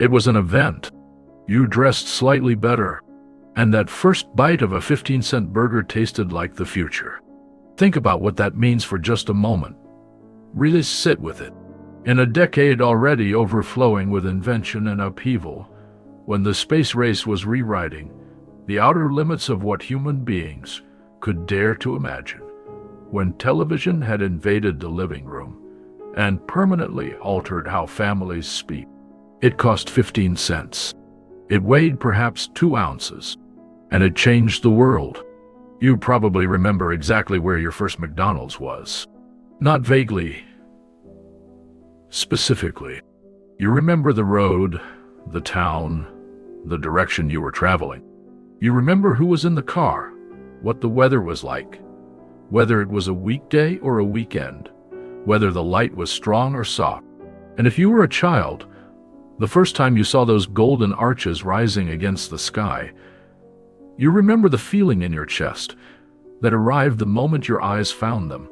It was an event. You dressed slightly better, and that first bite of a 15-cent burger tasted like the future. Think about what that means for just a moment. Really sit with it. In a decade already overflowing with invention and upheaval, when the space race was rewriting the outer limits of what human beings could dare to imagine, when television had invaded the living room and permanently altered how families speak, it cost 15 cents. It weighed perhaps 2 ounces, and it changed the world. You probably remember exactly where your first McDonald's was. Not vaguely, specifically. You remember the road, the town, the direction you were traveling. You remember who was in the car, what the weather was like, whether it was a weekday or a weekend, whether the light was strong or soft. And if you were a child, the first time you saw those golden arches rising against the sky, you remember the feeling in your chest that arrived the moment your eyes found them.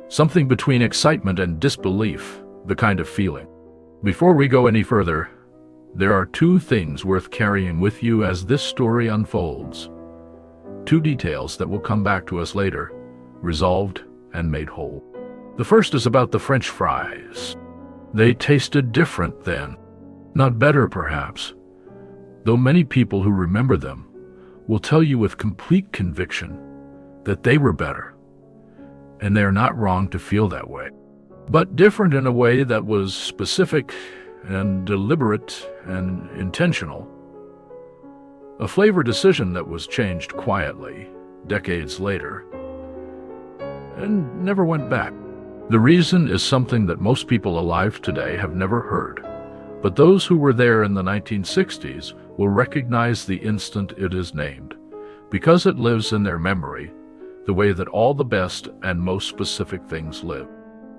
Something between excitement and disbelief, the kind of feeling. Before we go any further, there are 2 things worth carrying with you as this story unfolds. 2 details that will come back to us later, resolved and made whole. The first is about the French fries. They tasted different then. Not better, perhaps, though many people who remember them will tell you with complete conviction that they were better, and they are not wrong to feel that way. But different in a way that was specific and deliberate and intentional. A flavor decision that was changed quietly, decades later, and never went back. The reason is something that most people alive today have never heard, but those who were there in the 1960s will recognize the instant it is named, because it lives in their memory, the way that all the best and most specific things live.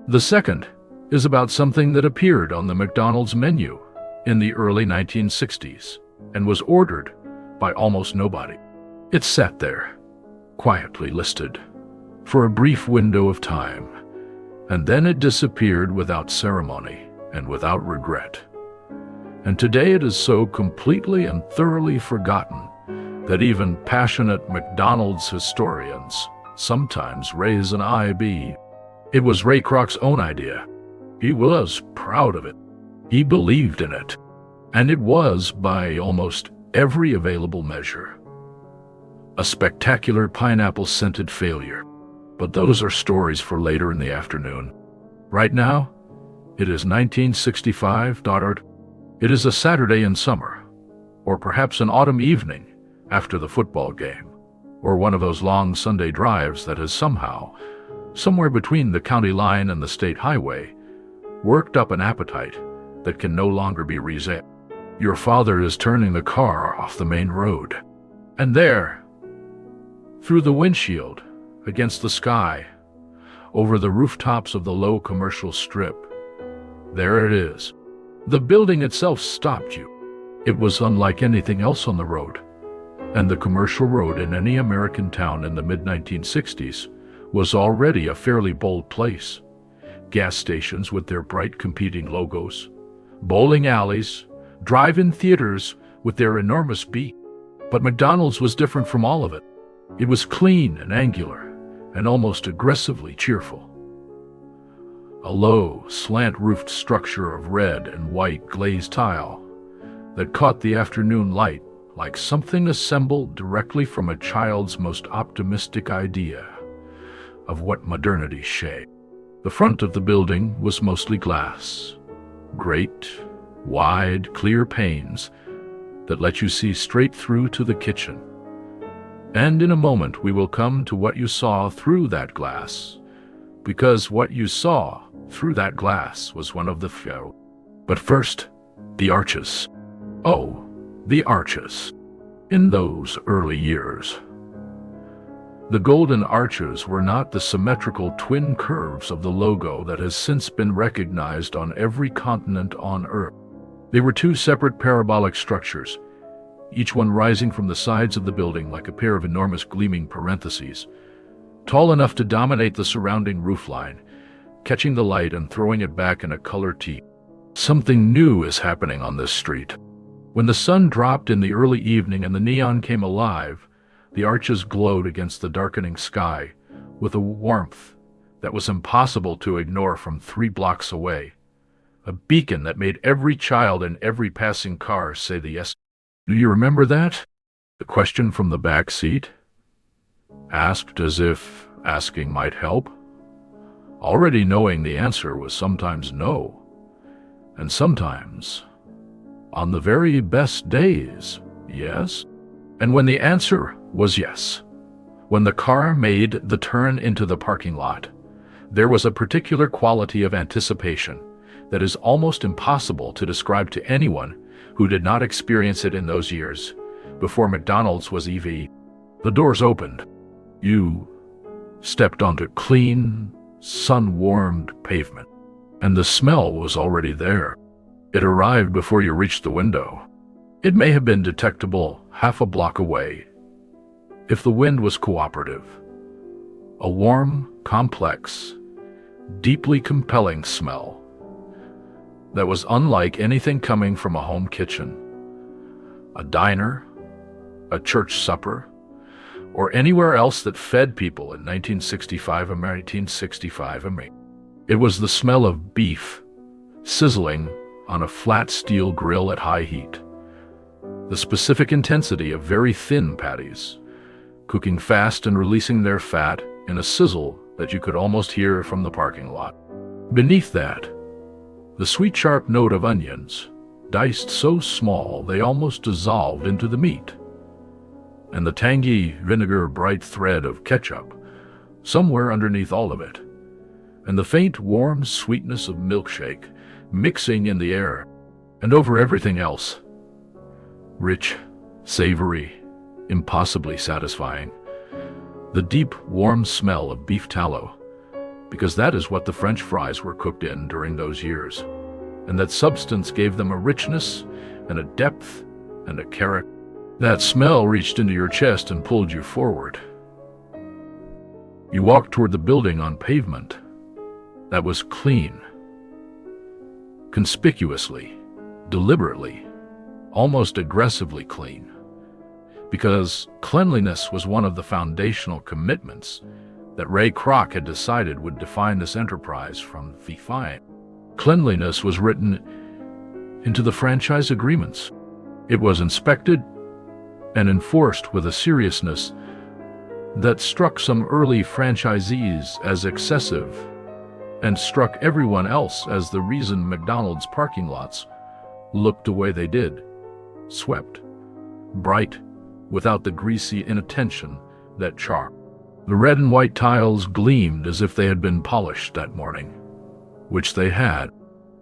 The second is about something that appeared on the McDonald's menu in the early 1960s and was ordered by almost nobody. It sat there, quietly listed, for a brief window of time, and then it disappeared without ceremony and without regret. And today it is so completely and thoroughly forgotten that even passionate McDonald's historians sometimes raise an eyebrow. It was Ray Kroc's own idea. He was proud of it. He believed in it. And it was, by almost every available measure, a spectacular pineapple-scented failure. But those are stories for later in the afternoon. Right now, it is 1965. It is a Saturday in summer, or perhaps an autumn evening after the football game, or one of those long Sunday drives that has somehow, somewhere between the county line and the state highway, worked up an appetite that can no longer be resisted. Your father is turning the car off the main road, and there, through the windshield, against the sky, over the rooftops of the low commercial strip, there it is. The building itself stopped you. It was unlike anything else on the road, and the commercial road in any American town in the mid-1960s was already a fairly bold place. Gas stations with their bright competing logos, bowling alleys, drive-in theaters with their enormous beat. But McDonald's was different from all of it. It was clean and angular, and almost aggressively cheerful. A low, slant-roofed structure of red and white glazed tile that caught the afternoon light like something assembled directly from a child's most optimistic idea of what modernity shaped. The front of the building was mostly glass, great, wide, clear panes that let you see straight through to the kitchen. And in a moment we will come to what you saw through that glass, because what you saw through that glass was one of the few. But first, the arches. Oh, the arches. In those early years, the golden arches were not the symmetrical twin curves of the logo that has since been recognized on every continent on Earth. They were 2 separate parabolic structures, each one rising from the sides of the building like a pair of enormous gleaming parentheses, tall enough to dominate the surrounding roofline, catching the light and throwing it back in a color tee. Something new is happening on this street. When the sun dropped in the early evening and the neon came alive, the arches glowed against the darkening sky with a warmth that was impossible to ignore from 3 blocks away. A beacon that made every child and every passing car say the yes. Do you remember that? The question from the back seat, asked as if asking might help, already knowing the answer was sometimes no, and sometimes, on the very best days, yes. And when the answer was yes, when the car made the turn into the parking lot, there was a particular quality of anticipation that is almost impossible to describe to anyone who did not experience it in those years, before McDonald's was EV. The doors opened. You stepped onto clean, sun-warmed pavement, and the smell was already there. It arrived before you reached the window. It may have been detectable half a block away, if the wind was cooperative. A warm, complex, deeply compelling smell that was unlike anything coming from a home kitchen, a diner, a church supper, or anywhere else that fed people in 1965 America. It was the smell of beef sizzling on a flat steel grill at high heat, the specific intensity of very thin patties, cooking fast and releasing their fat in a sizzle that you could almost hear from the parking lot. Beneath that, the sweet sharp note of onions, diced so small they almost dissolved into the meat, and the tangy vinegar bright thread of ketchup somewhere underneath all of it, and the faint warm sweetness of milkshake mixing in the air, and over everything else, rich, savory, impossibly satisfying, the deep warm smell of beef tallow, because that is what the French fries were cooked in during those years, and that substance gave them a richness and a depth and a character. That smell reached into your chest and pulled you forward. You walked toward the building on pavement that was clean, conspicuously, deliberately, almost aggressively clean, because cleanliness was one of the foundational commitments that Ray Kroc had decided would define this enterprise from the fine. Cleanliness was written into the franchise agreements. It was inspected and enforced with a seriousness that struck some early franchisees as excessive and struck everyone else as the reason McDonald's parking lots looked the way they did, swept, bright, without the greasy inattention that charmed. The red and white tiles gleamed as if they had been polished that morning, which they had.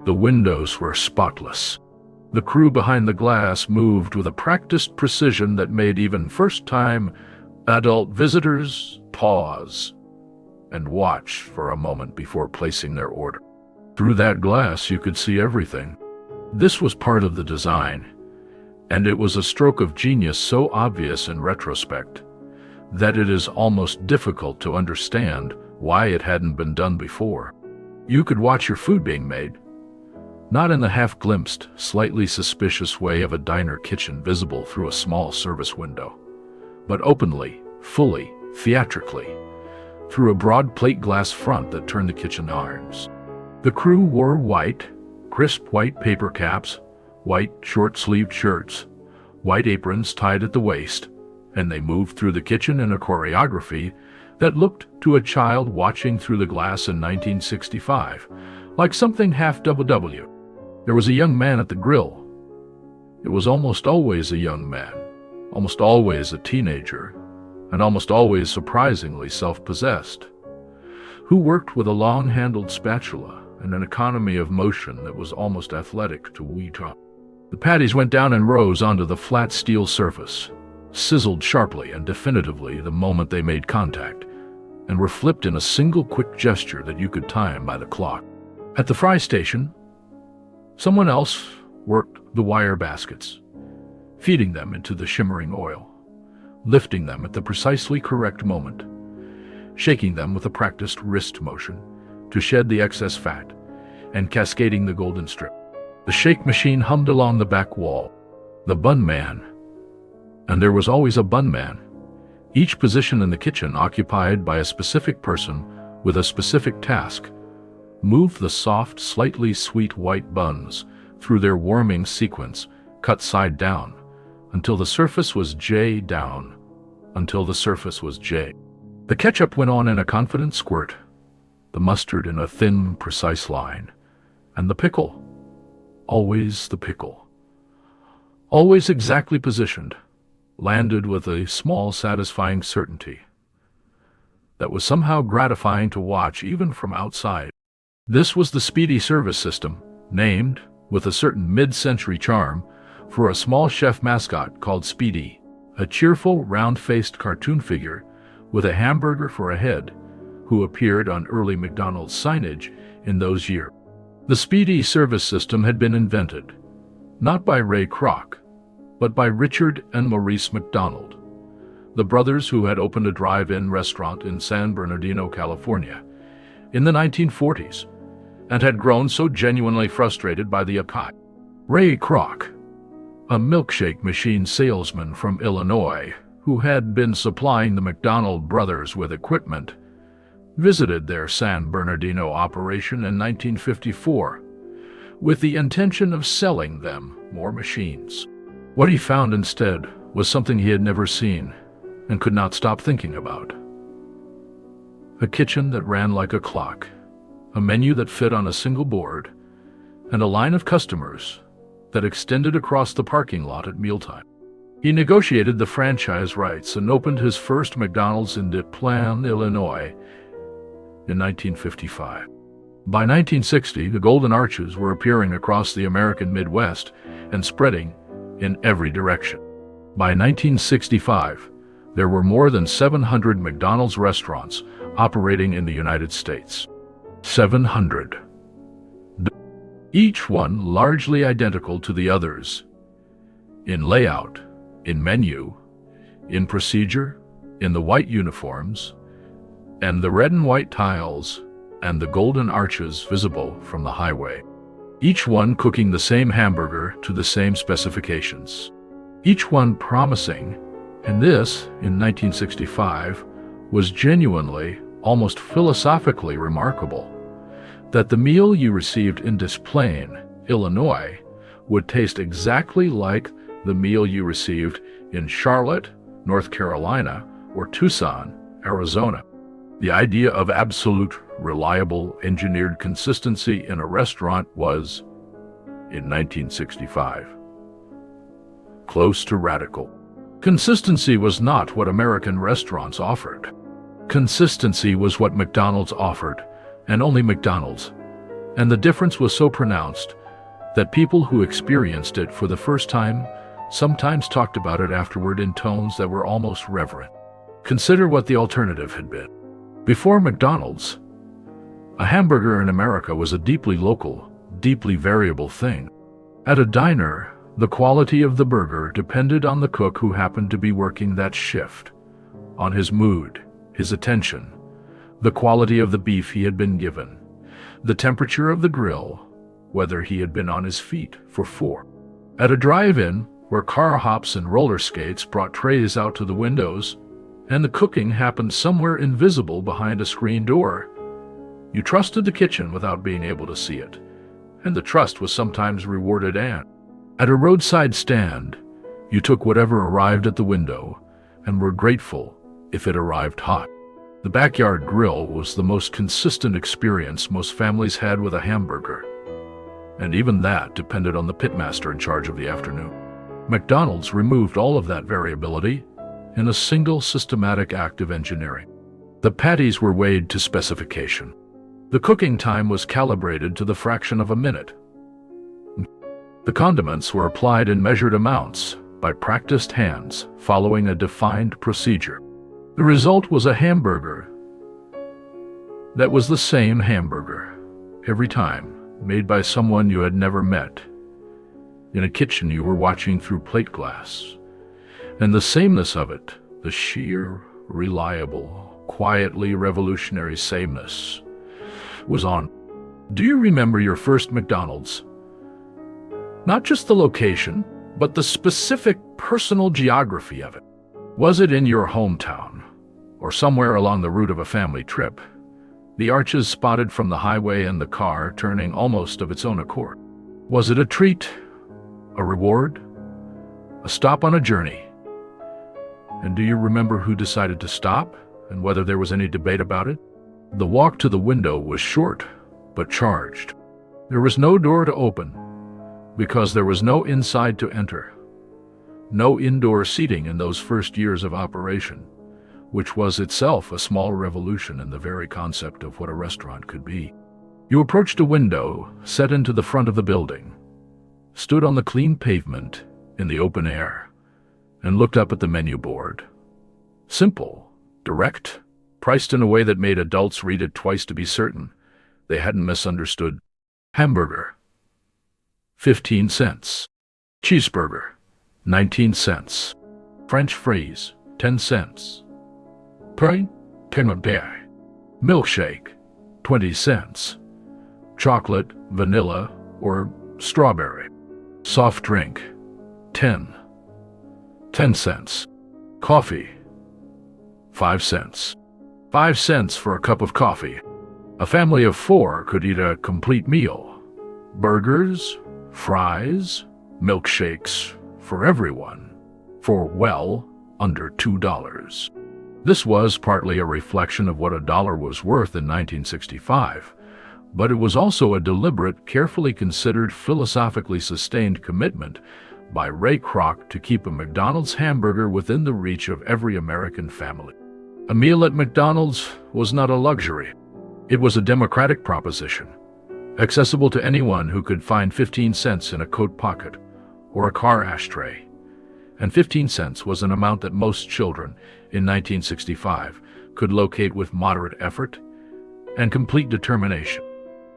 The windows were spotless. The crew behind the glass moved with a practiced precision that made even first-time adult visitors pause and watch for a moment before placing their order. Through that glass you could see everything. This was part of the design, and it was a stroke of genius so obvious in retrospect that it is almost difficult to understand why it hadn't been done before. You could watch your food being made, not in the half-glimpsed, slightly suspicious way of a diner kitchen visible through a small service window, but openly, fully, theatrically, through a broad plate glass front that turned the kitchen irons. The crew wore white, crisp white paper caps, white short-sleeved shirts, white aprons tied at the waist, and they moved through the kitchen in a choreography that looked to a child watching through the glass in 1965, like something half WW. There was a young man at the grill. It was almost always a young man, almost always a teenager, and almost always surprisingly self-possessed, who worked with a long-handled spatula and an economy of motion that was almost athletic to wee top. The patties went down in rows onto the flat steel surface, sizzled sharply and definitively the moment they made contact, and were flipped in a single quick gesture that you could time by the clock. At the fry station, someone else worked the wire baskets, feeding them into the shimmering oil, lifting them at the precisely correct moment, shaking them with a practiced wrist motion to shed the excess fat, and cascading the golden strip. The shake machine hummed along the back wall. The bun man. And there was always a bun man. Each position in the kitchen occupied by a specific person with a specific task. Move the soft, slightly sweet white buns through their warming sequence, cut side down, until the surface was J down, until the surface was J. The ketchup went on in a confident squirt, the mustard in a thin, precise line, and the pickle, always the pickle, always exactly positioned, landed with a small, satisfying certainty that was somehow gratifying to watch even from outside. This was the Speedee Service System, named, with a certain mid-century charm, for a small chef mascot called Speedee, a cheerful, round-faced cartoon figure with a hamburger for a head, who appeared on early McDonald's signage in those years. The Speedee Service System had been invented, not by Ray Kroc, but by Richard and Maurice McDonald, the brothers who had opened a drive-in restaurant in San Bernardino, California, in the 1940s, and had grown so genuinely frustrated by the appetite. Ray Kroc, a milkshake machine salesman from Illinois who had been supplying the McDonald brothers with equipment, visited their San Bernardino operation in 1954 with the intention of selling them more machines. What he found instead was something he had never seen and could not stop thinking about. A kitchen that ran like a clock, a menu that fit on a single board, and a line of customers that extended across the parking lot at mealtime. He negotiated the franchise rights and opened his first McDonald's in Des Plaines, Illinois, in 1955. By 1960, the golden arches were appearing across the American Midwest and spreading in every direction. By 1965, there were more than 700 McDonald's restaurants operating in the United States. 700. Each one largely identical to the others, in layout, in menu, in procedure, in the white uniforms, and the red and white tiles, and the golden arches visible from the highway. Each one cooking the same hamburger to the same specifications. Each one promising, and this, in 1965, was genuinely, almost philosophically remarkable, that the meal you received in Des Plaines, Illinois, would taste exactly like the meal you received in Charlotte, North Carolina, or Tucson, Arizona. The idea of absolute, reliable, engineered consistency in a restaurant was, in 1965, close to radical. Consistency was not what American restaurants offered. Consistency was what McDonald's offered, and only McDonald's. And the difference was so pronounced that people who experienced it for the first time sometimes talked about it afterward in tones that were almost reverent. Consider what the alternative had been. Before McDonald's, a hamburger in America was a deeply local, deeply variable thing. At a diner, the quality of the burger depended on the cook who happened to be working that shift, on his mood, his attention, the quality of the beef he had been given, the temperature of the grill, whether he had been on his feet for 4. At a drive-in, where car hops and roller skates brought trays out to the windows, and the cooking happened somewhere invisible behind a screen door, you trusted the kitchen without being able to see it, and the trust was sometimes rewarded. And at a roadside stand, you took whatever arrived at the window and were grateful if it arrived hot. The backyard grill was the most consistent experience most families had with a hamburger, and even that depended on the pitmaster in charge of the afternoon. McDonald's removed all of that variability in a single systematic act of engineering. The patties were weighed to specification. The cooking time was calibrated to the fraction of a minute. The condiments were applied in measured amounts by practiced hands following a defined procedure. The result was a hamburger that was the same hamburger every time, made by someone you had never met, in a kitchen you were watching through plate glass. And the sameness of it, the sheer, reliable, quietly revolutionary sameness, was on. Do you remember your first McDonald's? Not just the location, but the specific personal geography of it. Was it in your hometown, or somewhere along the route of a family trip? The arches spotted from the highway and the car turning almost of its own accord. Was it a treat? A reward? A stop on a journey? And do you remember who decided to stop, and whether there was any debate about it? The walk to the window was short, but charged. There was no door to open, because there was no inside to enter. No indoor seating in those first years of operation, which was itself a small revolution in the very concept of what a restaurant could be. You approached a window set into the front of the building, stood on the clean pavement in the open air, and looked up at the menu board. Simple, direct, priced in a way that made adults read it twice to be certain they hadn't misunderstood. Hamburger, 15 cents. Cheeseburger, 19 cents. French fries, 10 cents. Pain, bear. Milkshake, 20 cents. Chocolate, vanilla, or strawberry. Soft drink, 10 cents. Coffee, 5 cents. 5 cents for a cup of coffee. A family of 4 could eat a complete meal. Burgers, fries, milkshakes for everyone, for well under $2. This was partly a reflection of what a dollar was worth in 1965, but it was also a deliberate, carefully considered, philosophically sustained commitment by Ray Kroc to keep a McDonald's hamburger within the reach of every American family. A meal at McDonald's was not a luxury. It was a democratic proposition, accessible to anyone who could find 15 cents in a coat pocket or a car ashtray. And 15 cents was an amount that most children in 1965 could locate with moderate effort and complete determination.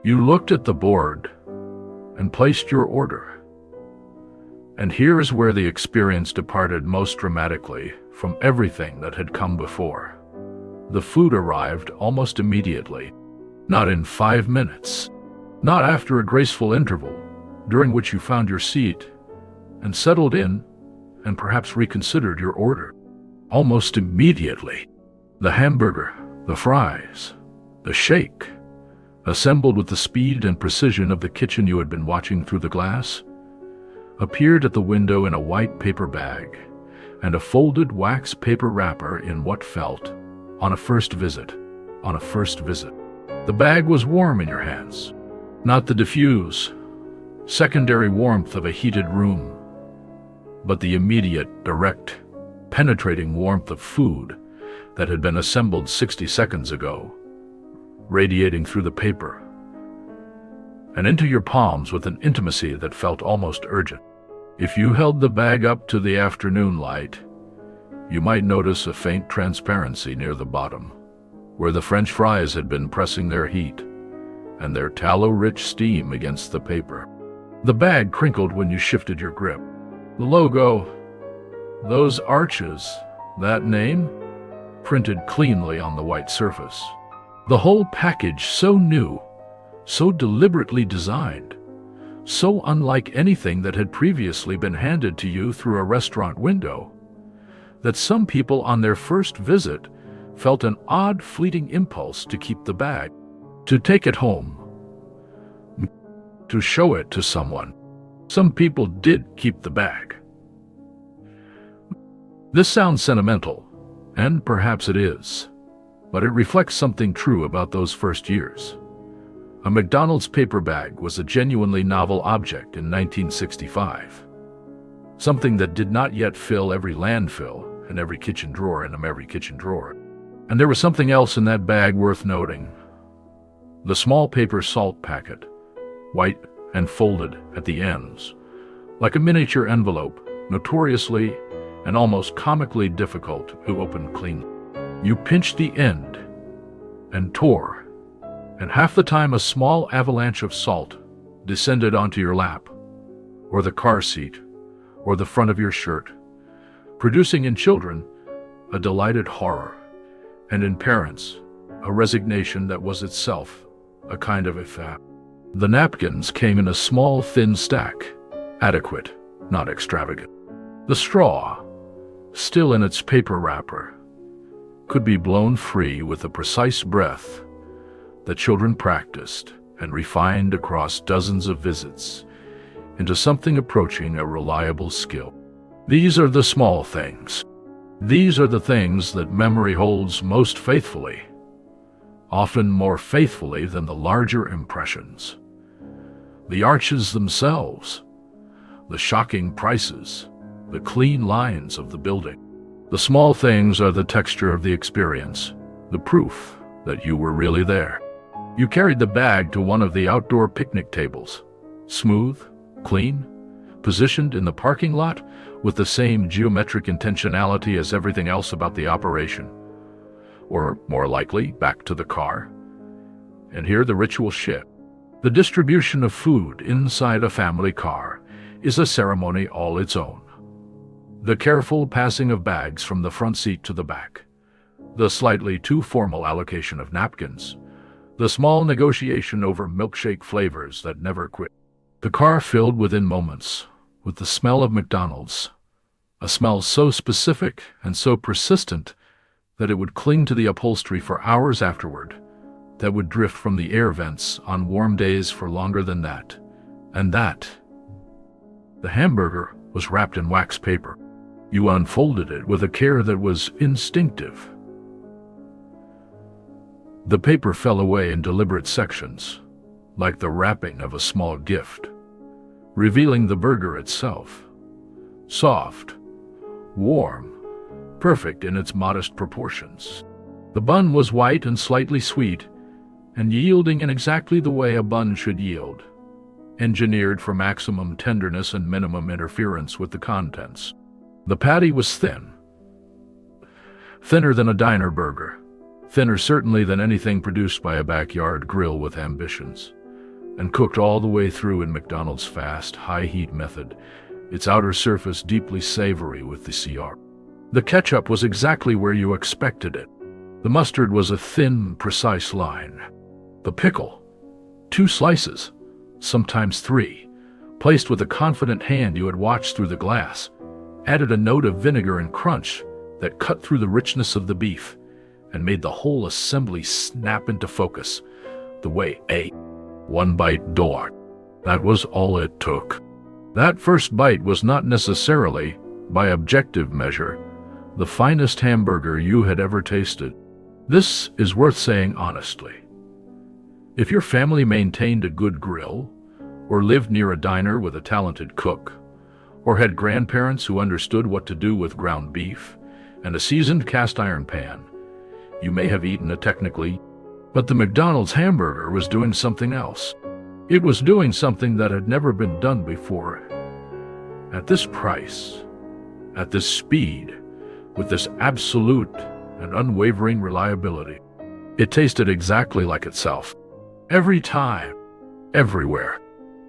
You looked at the board and placed your order. And here is where the experience departed most dramatically from everything that had come before. The food arrived almost immediately, not in 5 minutes, not after a graceful interval during which you found your seat and settled in and perhaps reconsidered your order. Almost immediately, the hamburger, the fries, the shake, assembled with the speed and precision of the kitchen you had been watching through the glass, appeared at the window in a white paper bag and a folded wax paper wrapper in what felt, on a first visit. The bag was warm in your hands, not the diffuse, secondary warmth of a heated room, but the immediate, direct, penetrating warmth of food that had been assembled 60 seconds ago, radiating through the paper and into your palms with an intimacy that felt almost urgent. If you held the bag up to the afternoon light, you might notice a faint transparency near the bottom, where the French fries had been pressing their heat and their tallow-rich steam against the paper. The bag crinkled when you shifted your grip. The logo, those arches, that name, printed cleanly on the white surface. The whole package so new, so deliberately designed, so unlike anything that had previously been handed to you through a restaurant window, that some people on their first visit felt an odd, fleeting impulse to keep the bag, to take it home, to show it to someone. Some people did keep the bag. This sounds sentimental, and perhaps it is, but it reflects something true about those first years. A McDonald's paper bag was a genuinely novel object in 1965, something that did not yet fill every landfill and every kitchen drawer in every kitchen drawer. And there was something else in that bag worth noting. The small paper salt packet, white and folded at the ends, like a miniature envelope, notoriously and almost comically difficult to open cleanly. You pinched the end and tore, and half the time a small avalanche of salt descended onto your lap, or the car seat, or the front of your shirt, producing in children a delighted horror, and in parents a resignation that was itself a kind of effect. The napkins came in a small, thin stack, Adequate, not extravagant. The straw, still in its paper wrapper, could be blown free with a precise breath that children practiced and refined across dozens of visits into something approaching a reliable skill. These are the small things. These are the things that memory holds most faithfully, often more faithfully than the larger impressions. The arches themselves, the shocking prices, the clean lines of the building. The small things are the texture of the experience, the proof that you were really there. You carried the bag to one of the outdoor picnic tables, smooth, clean, positioned in the parking lot with the same geometric intentionality as everything else about the operation. Or, more likely, back to the car. And here the ritual shift. The distribution of food inside a family car is a ceremony all its own. The careful passing of bags from the front seat to the back, the slightly too formal allocation of napkins, the small negotiation over milkshake flavors that never quit. The car filled within moments with the smell of McDonald's, a smell so specific and so persistent that it would cling to the upholstery for hours afterward, that would drift from the air vents on warm days for longer than that. And that, the hamburger was wrapped in wax paper. You unfolded it with a care that was instinctive. The paper fell away in deliberate sections, like the wrapping of a small gift, revealing the burger itself, soft, warm, perfect in its modest proportions. The bun was white and slightly sweet, and yielding in exactly the way a bun should yield, engineered for maximum tenderness and minimum interference with the contents. The patty was thin, thinner than a diner burger, thinner certainly than anything produced by a backyard grill with ambitions, and cooked all the way through in McDonald's fast, high-heat method, its outer surface deeply savory with the CR. The ketchup was exactly where you expected it. The mustard was a thin, precise line. The pickle, 2 slices, sometimes 3, placed with a confident hand you had watched through the glass, added a note of vinegar and crunch that cut through the richness of the beef and made the whole assembly snap into focus, the way a one-bite door. That was all it took. That first bite was not necessarily, by objective measure, the finest hamburger you had ever tasted. This is worth saying honestly. If your family maintained a good grill, or lived near a diner with a talented cook, or had grandparents who understood what to do with ground beef and a seasoned cast-iron pan, you may have eaten it technically, but the McDonald's hamburger was doing something else. It was doing something that had never been done before. At this price, at this speed, with this absolute and unwavering reliability, it tasted exactly like itself. Every time, everywhere.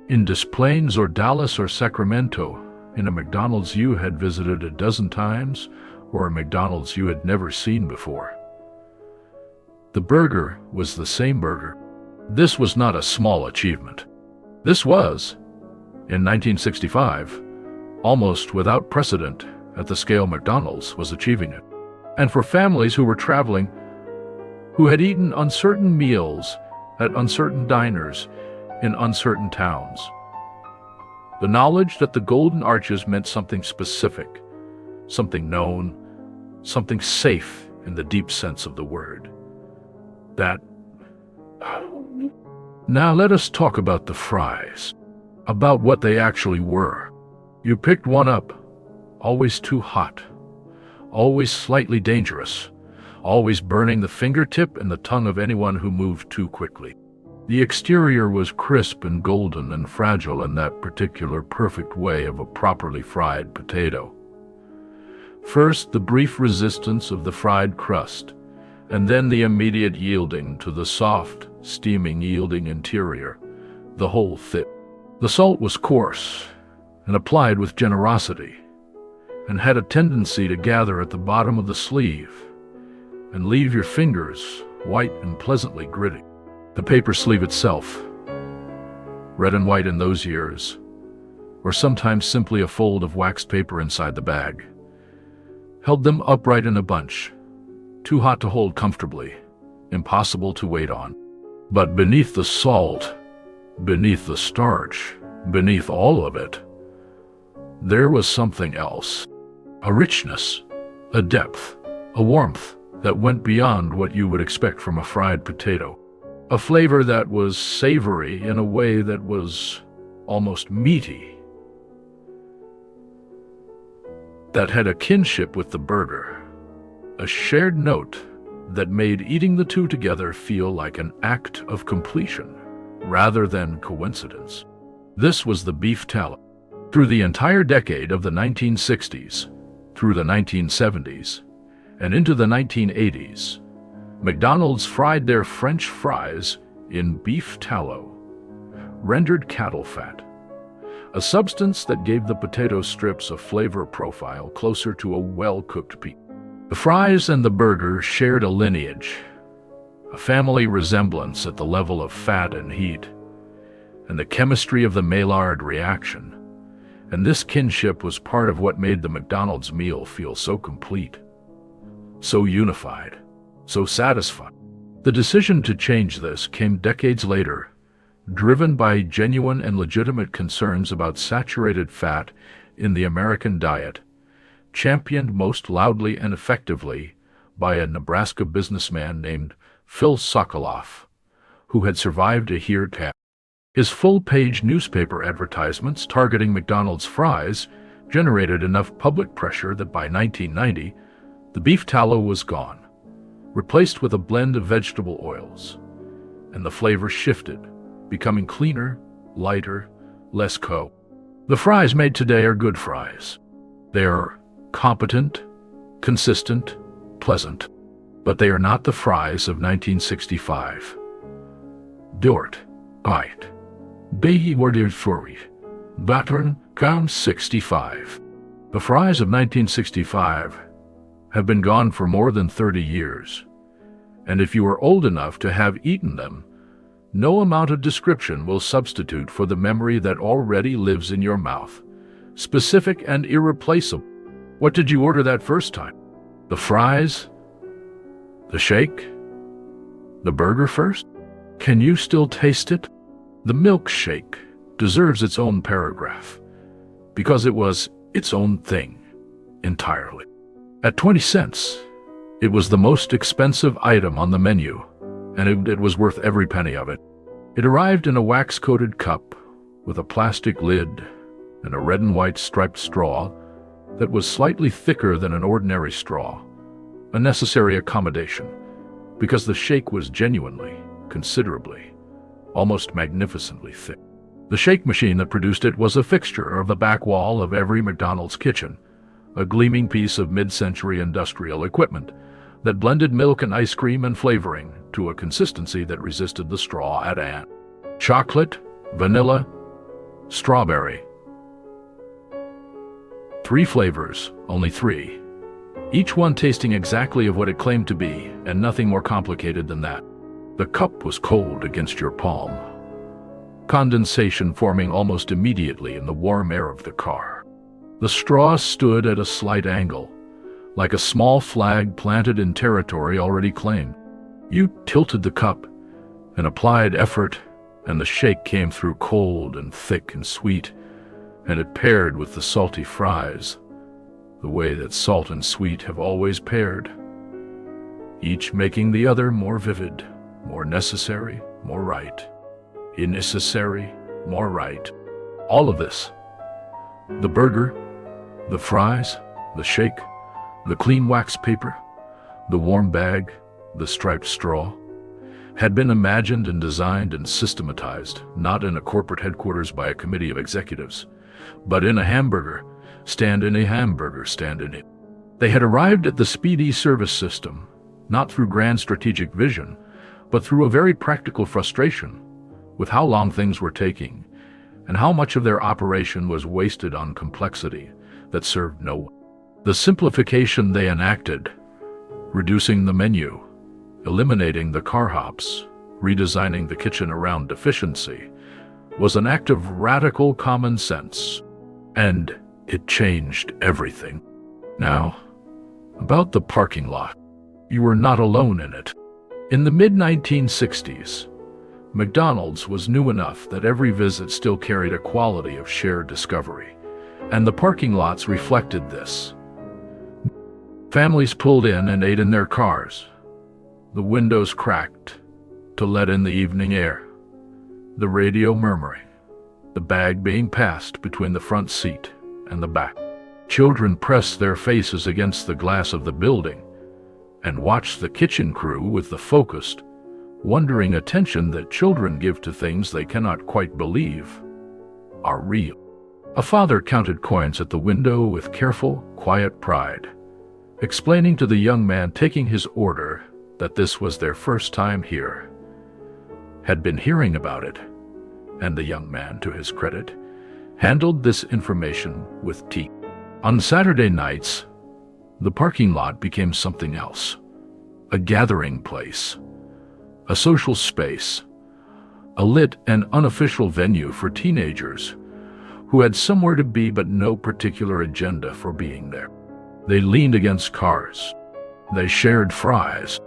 In Des Plaines or Dallas or Sacramento, in a McDonald's you had visited a dozen times, or a McDonald's you had never seen before. The burger was the same burger. This was not a small achievement. This was, in 1965, almost without precedent at the scale McDonald's was achieving it. And for families who were traveling, who had eaten uncertain meals at uncertain diners in uncertain towns, the knowledge that the Golden Arches meant something specific, something known, something safe in the deep sense of the word. That... Now let us talk about the fries, about what they actually were. You picked one up, always too hot, always slightly dangerous, always burning the fingertip and the tongue of anyone who moved too quickly. The exterior was crisp and golden and fragile in that particular perfect way of a properly fried potato. First, the brief resistance of the fried crust, and then the immediate yielding to the soft, steaming, yielding interior, the whole fit. The salt was coarse and applied with generosity, and had a tendency to gather at the bottom of the sleeve and leave your fingers white and pleasantly gritty. The paper sleeve itself, red and white in those years, or sometimes simply a fold of waxed paper inside the bag, held them upright in a bunch, too hot to hold comfortably, impossible to wait on. But beneath the salt, beneath the starch, beneath all of it, there was something else. A richness, a depth, a warmth that went beyond what you would expect from a fried potato. A flavor that was savory in a way that was almost meaty, that had a kinship with the burger, a shared note that made eating the two together feel like an act of completion rather than coincidence. This was the beef tallow. Through the entire decade of the 1960s, through the 1970s, and into the 1980s, McDonald's fried their French fries in beef tallow, rendered cattle fat, a substance that gave the potato strips a flavor profile closer to a well-cooked beef. The fries and the burger shared a lineage, a family resemblance at the level of fat and heat, and the chemistry of the Maillard reaction. And this kinship was part of what made the McDonald's meal feel so complete, so unified, so satisfying. The decision to change this came decades later, driven by genuine and legitimate concerns about saturated fat in the American diet, championed most loudly and effectively by a Nebraska businessman named Phil Sokoloff, who had survived a heart attack. His full-page newspaper advertisements targeting McDonald's fries generated enough public pressure that by 1990, the beef tallow was gone, replaced with a blend of vegetable oils, and the flavor shifted, becoming cleaner, lighter, less co. The fries made today are good fries. They are competent, consistent, pleasant, but they are not the fries of 1965. Dort, bite. They were sorry. Battern, count 65. The fries of 1965 have been gone for more than 30 years, and if you are old enough to have eaten them, no amount of description will substitute for the memory that already lives in your mouth, specific and irreplaceable. What did you order that first time? The fries? The shake? The burger first? Can you still taste it? The milkshake deserves its own paragraph, because it was its own thing, entirely. At 20 cents, it was the most expensive item on the menu, and it was worth every penny of it. It arrived in a wax-coated cup with a plastic lid and a red and white striped straw that was slightly thicker than an ordinary straw, a necessary accommodation, because the shake was genuinely, considerably, almost magnificently thick. The shake machine that produced it was a fixture of the back wall of every McDonald's kitchen, a gleaming piece of mid-century industrial equipment that blended milk and ice cream and flavoring to a consistency that resisted the straw at hand. Chocolate, vanilla, strawberry. 3 flavors, only 3. Each one tasting exactly of what it claimed to be, and nothing more complicated than that. The cup was cold against your palm, condensation forming almost immediately in the warm air of the car. The straw stood at a slight angle, like a small flag planted in territory already claimed. You tilted the cup and applied effort, and the shake came through cold and thick and sweet, and it paired with the salty fries, the way that salt and sweet have always paired, each making the other more vivid, more necessary, more right. Unnecessary, more right. All of this, the burger, the fries, the shake, the clean wax paper, the warm bag, the striped straw, had been imagined and designed and systematized, not in a corporate headquarters by a committee of executives, but in a hamburger stand in a hamburger stand in it. They had arrived at the Speedee Service System, not through grand strategic vision, but through a very practical frustration with how long things were taking and how much of their operation was wasted on complexity that served no one. The simplification they enacted, reducing the menu, eliminating the car hops, redesigning the kitchen around efficiency, was an act of radical common sense. And it changed everything. Now, about the parking lot. You were not alone in it. In the mid-1960s, McDonald's was new enough that every visit still carried a quality of shared discovery, and the parking lots reflected this. Families pulled in and ate in their cars. The windows cracked to let in the evening air, the radio murmuring, the bag being passed between the front seat and the back. Children pressed their faces against the glass of the building and watched the kitchen crew with the focused, wondering attention that children give to things they cannot quite believe are real. A father counted coins at the window with careful, quiet pride, explaining to the young man taking his order that this was their first time here, had been hearing about it, and the young man, to his credit, handled this information with teeth. On Saturday nights, the parking lot became something else, a gathering place, a social space, a lit and unofficial venue for teenagers who had somewhere to be but no particular agenda for being there. They leaned against cars. They shared fries.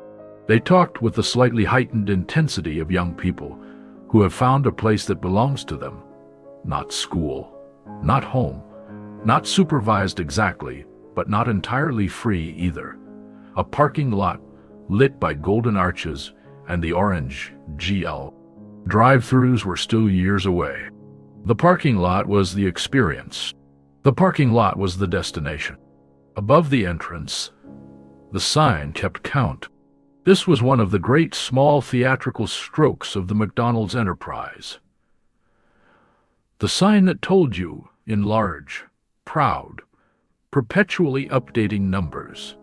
They talked with the slightly heightened intensity of young people who have found a place that belongs to them. Not school, not home, not supervised exactly, but not entirely free either. A parking lot lit by golden arches and the orange GL. Drive-thrus were still years away. The parking lot was the experience. The parking lot was the destination. Above the entrance, the sign kept count. This was one of the great small theatrical strokes of the McDonald's enterprise. The sign that told you, in large, proud, perpetually updating numbers,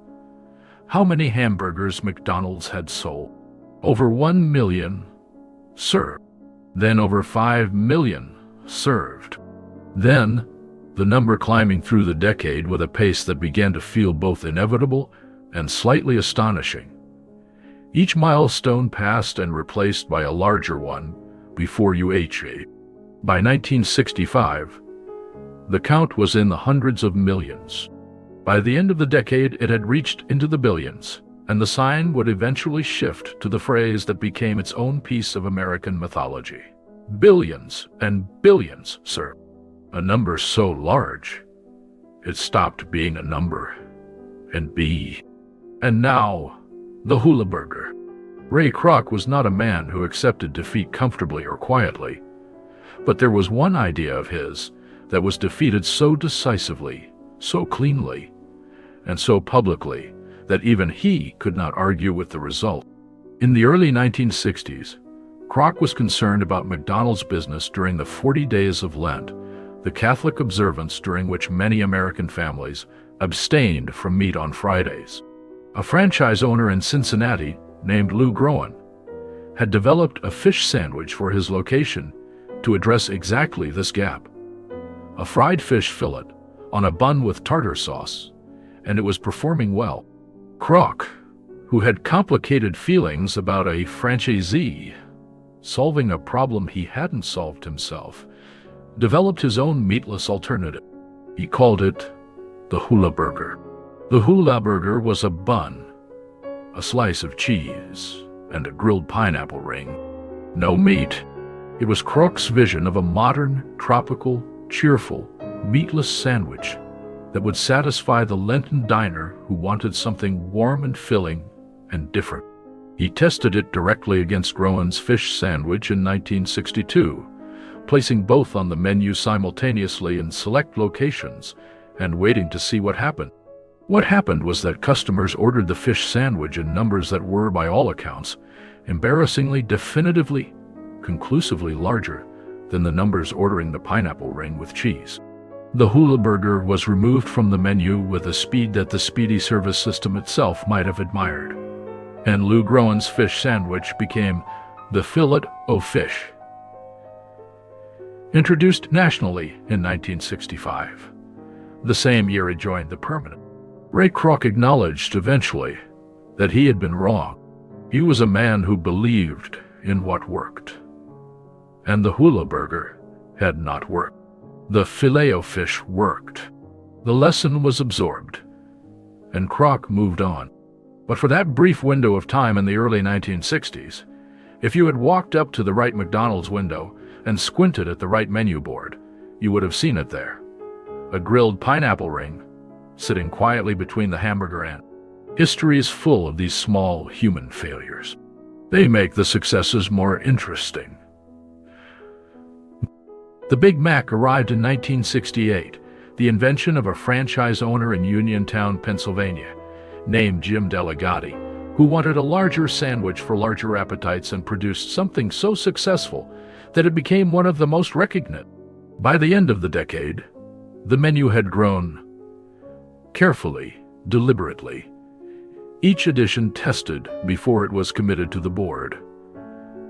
how many hamburgers McDonald's had sold. Over 1 million served. Then over 5 million served. Then, the number climbing through the decade with a pace that began to feel both inevitable and slightly astonishing. Each milestone passed and replaced by a larger one before UHA. By 1965, the count was in the hundreds of millions. By the end of the decade, it had reached into the billions, and the sign would eventually shift to the phrase that became its own piece of American mythology. Billions and billions, sir. A number so large, it stopped being a number and be. And now, the Hulaburger. Ray Kroc was not a man who accepted defeat comfortably or quietly, but there was one idea of his that was defeated so decisively, so cleanly, and so publicly that even he could not argue with the result. In the early 1960s, Kroc was concerned about McDonald's business during the 40 days of Lent, the Catholic observance during which many American families abstained from meat on Fridays. A franchise owner in Cincinnati, named Lou Groen, had developed a fish sandwich for his location to address exactly this gap. A fried fish fillet on a bun with tartar sauce, and it was performing well. Kroc, who had complicated feelings about a franchisee solving a problem he hadn't solved himself, developed his own meatless alternative. He called it the Hulaburger. The Hulaburger was a bun, a slice of cheese, and a grilled pineapple ring. No meat. It was Kroc's vision of a modern, tropical, cheerful, meatless sandwich that would satisfy the Lenten diner who wanted something warm and filling and different. He tested it directly against Groen's fish sandwich in 1962, placing both on the menu simultaneously in select locations and waiting to see what happened. What happened was that customers ordered the fish sandwich in numbers that were, by all accounts, embarrassingly, definitively, conclusively larger than the numbers ordering the pineapple ring with cheese. The Hulaburger was removed from the menu with a speed that the Speedee Service System itself might have admired, and Lou Groen's fish sandwich became the Filet-O-Fish. Introduced nationally in 1965. The same year it joined the permanent. Ray Kroc acknowledged eventually that he had been wrong. He was a man who believed in what worked, and the Hulaburger had not worked. The filet-o-fish worked. The lesson was absorbed, and Kroc moved on. But for that brief window of time in the early 1960s, if you had walked up to the right McDonald's window and squinted at the right menu board, you would have seen it there. A grilled pineapple ring, sitting quietly between the hamburger and. History is full of these small human failures. They make the successes more interesting. The Big Mac arrived in 1968, the invention of a franchise owner in Uniontown, Pennsylvania, named Jim Delegati, who wanted a larger sandwich for larger appetites and produced something so successful that it became one of the most recognized. By the end of the decade, the menu had grown carefully, deliberately, each edition tested before it was committed to the board.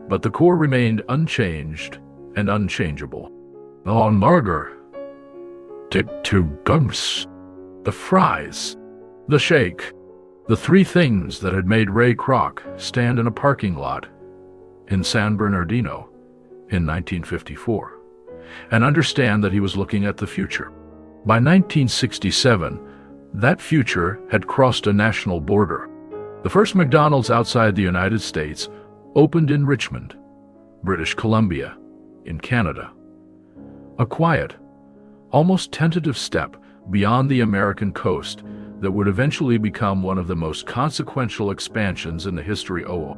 But the core remained unchanged and unchangeable. The hamburger, two gumps, the fries, the shake, the three things that had made Ray Kroc stand in a parking lot in San Bernardino in 1954, and understand that he was looking at the future. By 1967, that future had crossed a national border. The first McDonald's outside the United States opened in Richmond, British Columbia, in Canada. A quiet, almost tentative step beyond the American coast that would eventually become one of the most consequential expansions in the history of.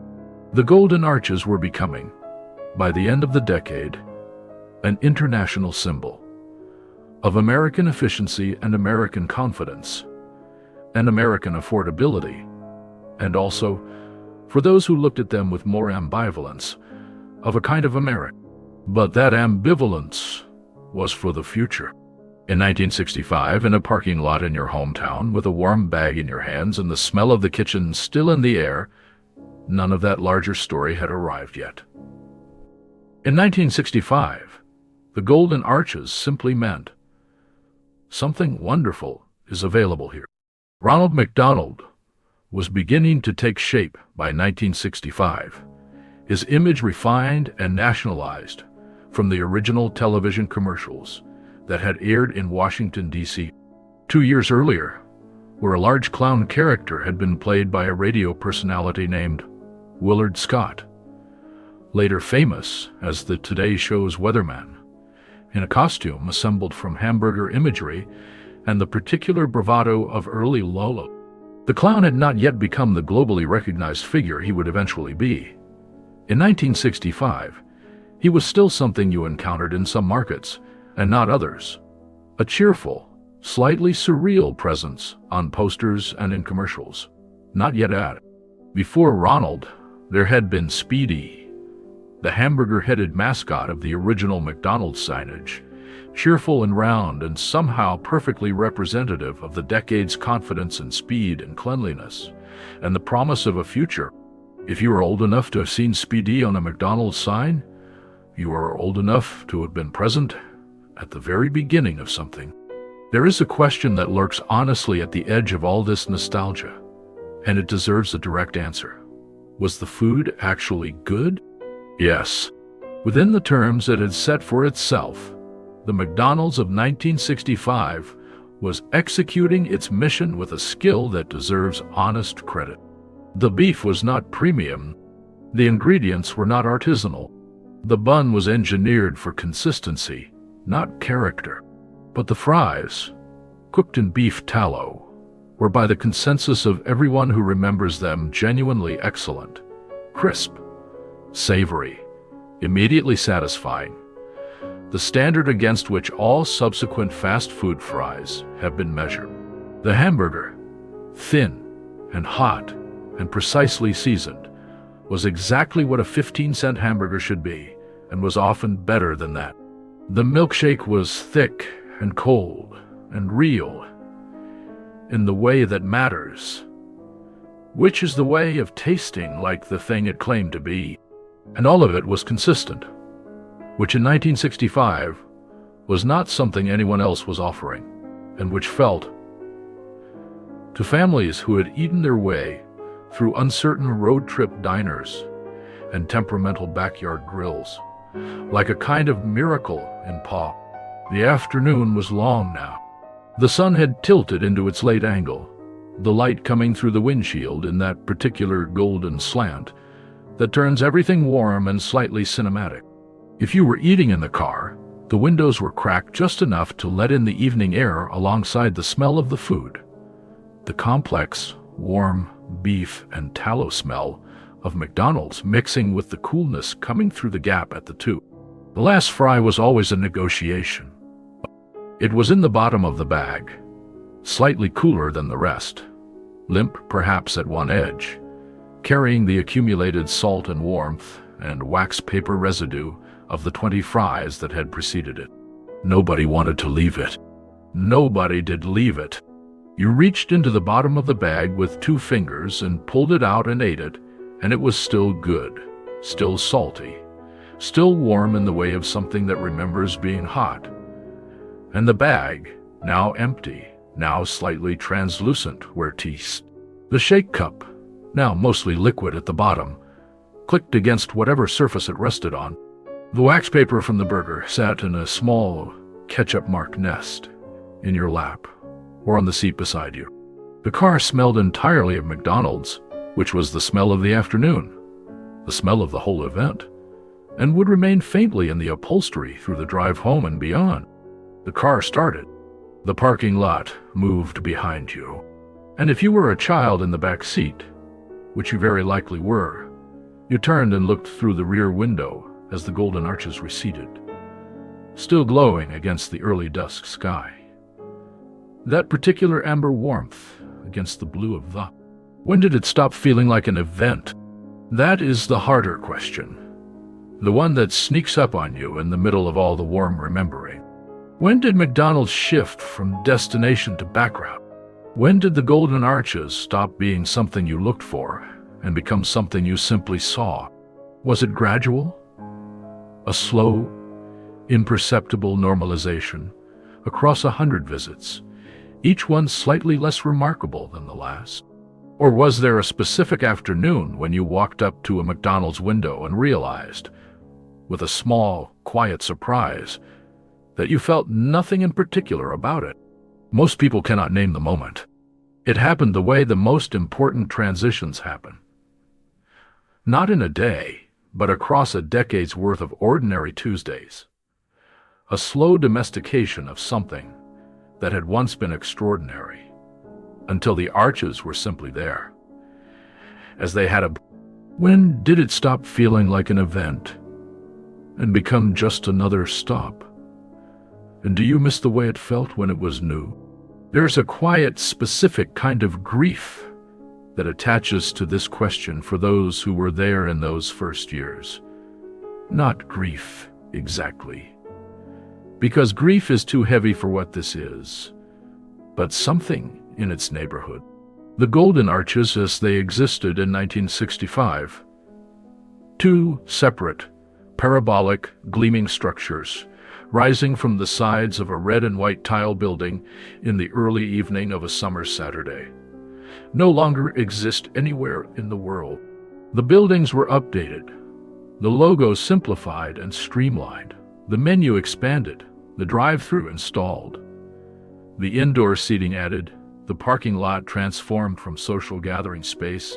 The Golden Arches were becoming, by the end of the decade, an international symbol of American efficiency and American confidence, and American affordability, and also, for those who looked at them with more ambivalence, of a kind of America. But that ambivalence was for the future. In 1965, in a parking lot in your hometown, with a warm bag in your hands and the smell of the kitchen still in the air, none of that larger story had arrived yet. In 1965, the Golden Arches simply meant something wonderful is available here. Ronald McDonald was beginning to take shape by 1965, his image refined and nationalized from the original television commercials that had aired in Washington, D.C. 2 years earlier, where a large clown character had been played by a radio personality named Willard Scott, later famous as the Today Show's weatherman, in a costume assembled from hamburger imagery and the particular bravado of early Lolo. The clown had not yet become the globally recognized figure he would eventually be. In 1965, he was still something you encountered in some markets and not others, a cheerful, slightly surreal presence on posters and in commercials, not yet at. Before Ronald, there had been Speedee, the hamburger-headed mascot of the original McDonald's signage, cheerful and round and somehow perfectly representative of the decade's confidence in speed and cleanliness, and the promise of a future. If you were old enough to have seen Speedee on a McDonald's sign, you are old enough to have been present at the very beginning of something. There is a question that lurks honestly at the edge of all this nostalgia, and it deserves a direct answer. Was the food actually good? Yes. Within the terms it had set for itself, the McDonald's of 1965 was executing its mission with a skill that deserves honest credit. The beef was not premium. The ingredients were not artisanal. The bun was engineered for consistency, not character. But the fries, cooked in beef tallow, were by the consensus of everyone who remembers them genuinely excellent, crisp, savory, immediately satisfying, the standard against which all subsequent fast food fries have been measured. The hamburger, thin and hot and precisely seasoned, was exactly what a 15-cent hamburger should be, and was often better than that. The milkshake was thick and cold and real in the way that matters, which is the way of tasting like the thing it claimed to be. And all of it was consistent, which in 1965 was not something anyone else was offering, and which felt, to families who had eaten their way through uncertain road trip diners and temperamental backyard grills, like a kind of miracle in pop. The afternoon was long now. The sun had tilted into its late angle, the light coming through the windshield in that particular golden slant that turns everything warm and slightly cinematic. If you were eating in the car, the windows were cracked just enough to let in the evening air alongside the smell of the food. The complex, warm beef and tallow smell of McDonald's mixing with the coolness coming through the gap at the tube. The last fry was always a negotiation. It was in the bottom of the bag, slightly cooler than the rest, limp perhaps at one edge, carrying the accumulated salt and warmth and wax paper residue of the 20 fries that had preceded it. Nobody wanted to leave it. Nobody did leave it. You reached into the bottom of the bag with 2 fingers and pulled it out and ate it, and it was still good, still salty, still warm in the way of something that remembers being hot. And the bag, now empty, now slightly translucent where teased. The shake cup, now mostly liquid at the bottom, clicked against whatever surface it rested on. The wax paper from the burger sat in a small, ketchup-marked nest in your lap or on the seat beside you. The car smelled entirely of McDonald's, which was the smell of the afternoon, the smell of the whole event, and would remain faintly in the upholstery through the drive home and beyond. The car started. The parking lot moved behind you. And if you were a child in the back seat, which you very likely were, you turned and looked through the rear window as the golden arches receded, still glowing against the early dusk sky. That particular amber warmth against the blue of the... When did it stop feeling like an event? That is the harder question, the one that sneaks up on you in the middle of all the warm remembering. When did McDonald's shift from destination to background? When did the golden arches stop being something you looked for and become something you simply saw? Was it gradual? A slow, imperceptible normalization across 100 visits, each one slightly less remarkable than the last? Or was there a specific afternoon when you walked up to a McDonald's window and realized, with a small, quiet surprise, that you felt nothing in particular about it? Most people cannot name the moment. It happened the way the most important transitions happen. Not in a day, but across a decade's worth of ordinary Tuesdays. A slow domestication of something that had once been extraordinary, until the arches were simply there, as they had a... When did it stop feeling like an event and become just another stop? And do you miss the way it felt when it was new? There's a quiet, specific kind of grief that attaches to this question for those who were there in those first years. Not grief, exactly, because grief is too heavy for what this is, but something in its neighborhood. The golden arches as they existed in 1965. 2 separate, parabolic, gleaming structures rising from the sides of a red and white tile building in the early evening of a summer Saturday, no longer exist anywhere in the world. The buildings were updated, the logo simplified and streamlined, the menu expanded, the drive-thru installed, the indoor seating added, the parking lot transformed from social gathering space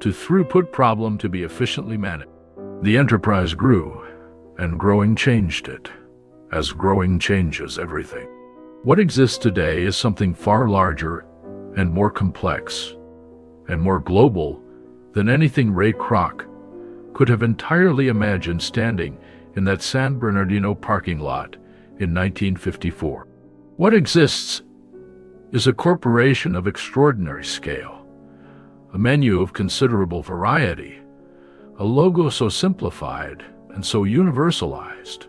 to throughput problem to be efficiently managed. The enterprise grew, and growing changed it, as growing changes everything. What exists today is something far larger and more complex and more global than anything Ray Kroc could have entirely imagined standing in that San Bernardino parking lot in 1954. What exists is a corporation of extraordinary scale, a menu of considerable variety, a logo so simplified and so universalized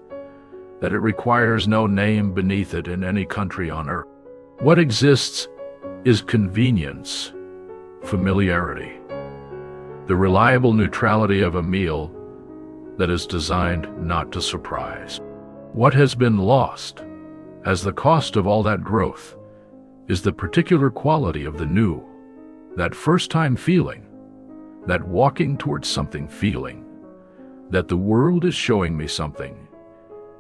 that it requires no name beneath it in any country on earth. What exists is convenience, familiarity, the reliable neutrality of a meal that is designed not to surprise. What has been lost, as the cost of all that growth, is the particular quality of the new, that first-time feeling, that walking towards something feeling, that the world is showing me something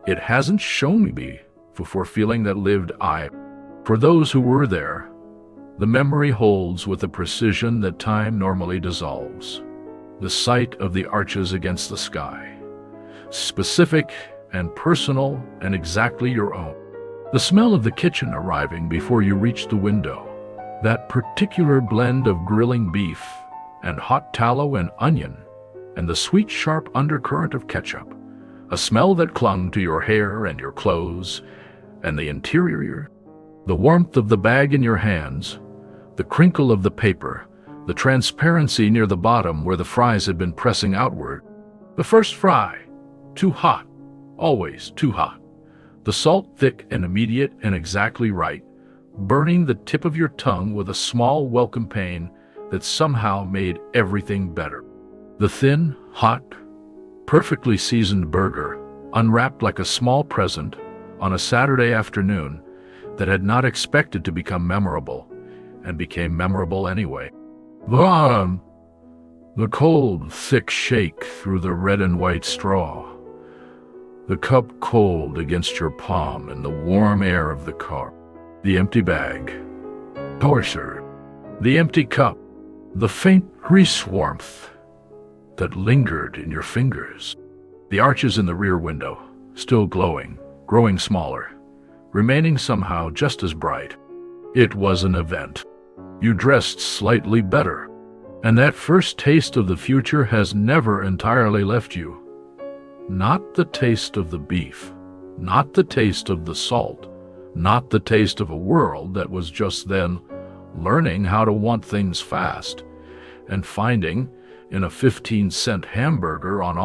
it hasn't shown me before feeling that lived I. For those who were there, the memory holds with a precision that time normally dissolves. The sight of the arches against the sky, specific and personal and exactly your own. The smell of the kitchen arriving before you reach the window. That particular blend of grilling beef and hot tallow and onion, and the sweet sharp undercurrent of ketchup. A smell that clung to your hair and your clothes and the interior. The warmth of the bag in your hands, the crinkle of the paper, the transparency near the bottom where the fries had been pressing outward. The first fry, too hot, always too hot. The salt thick and immediate and exactly right, burning the tip of your tongue with a small welcome pain that somehow made everything better. The thin, hot, perfectly seasoned burger, unwrapped like a small present on a Saturday afternoon that had not expected to become memorable, and became memorable anyway. The cold, thick shake through the red and white straw. The cup cold against your palm in the warm air of the car. The empty bag. Torture. The empty cup. The faint grease warmth that lingered in your fingers. The arches in the rear window, still glowing, growing smaller, remaining somehow just as bright. It was an event. You dressed slightly better, and that first taste of the future has never entirely left you. Not the taste of the beef, not the taste of the salt, not the taste of a world that was just then learning how to want things fast and finding in a 15-cent hamburger on